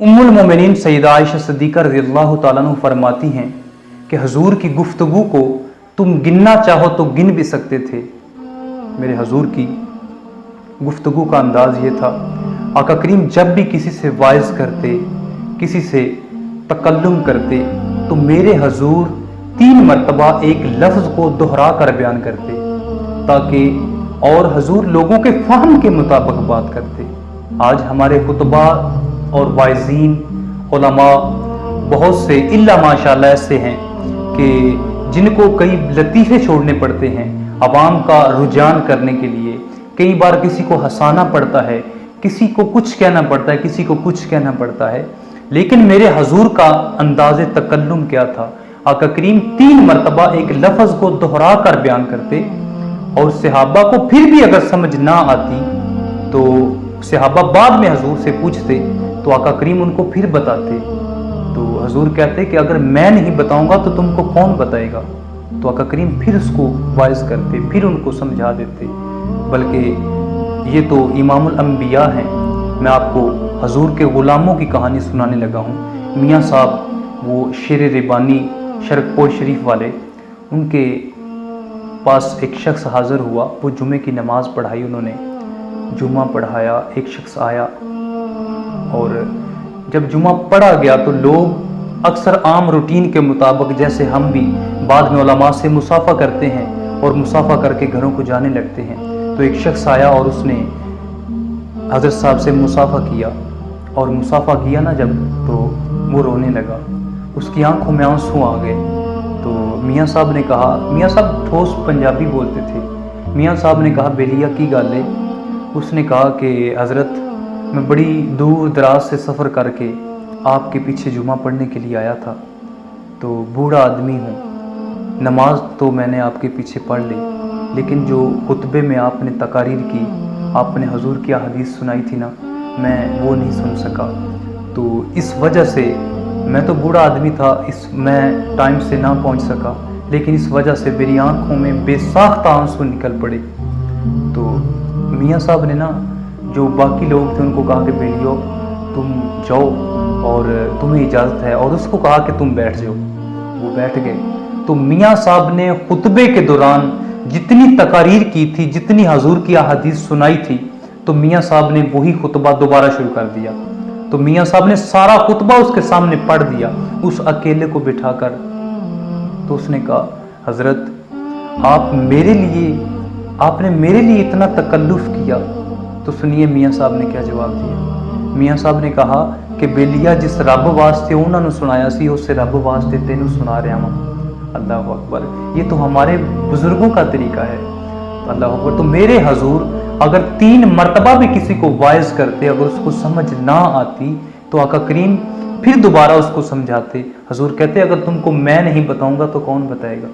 उम्मुल मोमिनीन सैयदा आयशा सिद्दीक़ा रज़ियल्लाहु ताला अन्हा फरमाती हैं कि हुजूर की गुफ्तगू को तुम गिनना चाहो तो गिन भी सकते थे। मेरे हुजूर की गुफ्तगू का अंदाज ये था, आका करीम जब भी किसी से वाइज करते, किसी से तकल्लुम करते, तो मेरे हुजूर 3 मरतबा एक लफ्ज़ को दोहरा कर बयान करते, ताकि और हुजूर लोगों के फ़हम के मुताबिक बात करते। आज हमारे खुतबा और वाइज़ीन उलमा बहुत से इल्ला माशाअल्लाह ऐसे हैं कि जिनको कई लतीफ़े छोड़ने पड़ते हैं अवाम का रुझान करने के लिए। कई बार किसी को हंसाना पड़ता है, किसी को कुछ कहना पड़ता है, किसी को कुछ कहना पड़ता है। लेकिन मेरे हुजूर का अंदाज़े तकल्लुम क्या था, आका करीम 3 मरतबा एक लफ्ज़ को दोहरा कर बयान करते, और सहाबा को फिर भी अगर समझ ना आती तो सहाबा बाद में हुजूर से पूछते, तो आका करीम उनको फिर बताते। तो हुजूर कहते कि अगर मैं नहीं बताऊंगा तो तुमको कौन बताएगा। तो आका करीम फिर उसको वाइज करते, फिर उनको समझा देते। बल्कि ये तो इमामुल अंबिया हैं। मैं आपको हुजूर के ग़ुलामों की कहानी सुनाने लगा हूँ। मियाँ साहब वो शेर रिबानी शरकपुर शरीफ वाले, उनके पास एक शख्स हाज़िर हुआ। वो जुमे की नमाज़ पढ़ाई, उन्होंने जुमा पढ़ाया। एक शख्स आया और जब जुमा पढ़ा गया तो लोग अक्सर आम रूटीन के मुताबिक, जैसे हम भी बाद में उलमा से मुसाफ़ा करते हैं और मुसाफ़ा करके घरों को जाने लगते हैं, तो एक शख्स आया और उसने हज़रत साहब से मुसाफ़ा किया। और मुसाफ़ा किया ना जब, तो वो रोने लगा, उसकी आंखों में आंसू आ गए। तो मियाँ साहब ने कहा, मियाँ साहब ठोस पंजाबी बोलते थे। मियाँ साहब ने कहा, बेलिया की गल है। उसने कहा कि हज़रत मैं बड़ी दूर दराज से सफ़र करके आपके पीछे जुमा पढ़ने के लिए आया था। तो बूढ़ा आदमी हूँ, नमाज तो मैंने आपके पीछे पढ़ ली, लेकिन जो खुतबे में आपने तकारीर की, आपने हुजूर की हदीस सुनाई थी ना, मैं वो नहीं सुन सका। तो इस वजह से, मैं तो बूढ़ा आदमी था, मैं टाइम से ना पहुँच सका, लेकिन इस वजह से मेरी आँखों में बेसाख्ता आंसू निकल पड़े। तो मियाँ साहब ने ना, जो बाकी लोग थे, उनको कहा कि बेलियो तुम जाओ और तुम्हें इजाज़त है, और उसको कहा कि तुम बैठ जाओ। वो बैठ गए। तो मियाँ साहब ने खुतबे के दौरान जितनी तकारीर की थी, जितनी हुजूर की अहादीस सुनाई थी, तो मियाँ साहब ने वही खुतबा दोबारा शुरू कर दिया। तो मियाँ साहब ने सारा खुतबा उसके सामने पढ़ दिया, उस अकेले को बिठाकर। तो उसने कहा, हज़रत आपने मेरे लिए इतना तकल्लुफ़ किया। तो सुनिए मियाँ साहब ने क्या जवाब दिया। मियाँ साहब ने कहा कि बेलिया जिस रब वास्ते उन्होंने सुनाया सी, उससे रब वास्ते तेनू सुना रहा हूँ। अल्लाह अकबर। ये तो हमारे बुजुर्गों का तरीका है। अल्लाह अकबर। तो मेरे हुजूर अगर 3 मरतबा भी किसी को वाइज करते, अगर उसको समझ ना आती, तो आका करीम फिर दोबारा उसको समझाते। हुजूर कहते अगर तुमको मैं नहीं बताऊंगा तो कौन बताएगा।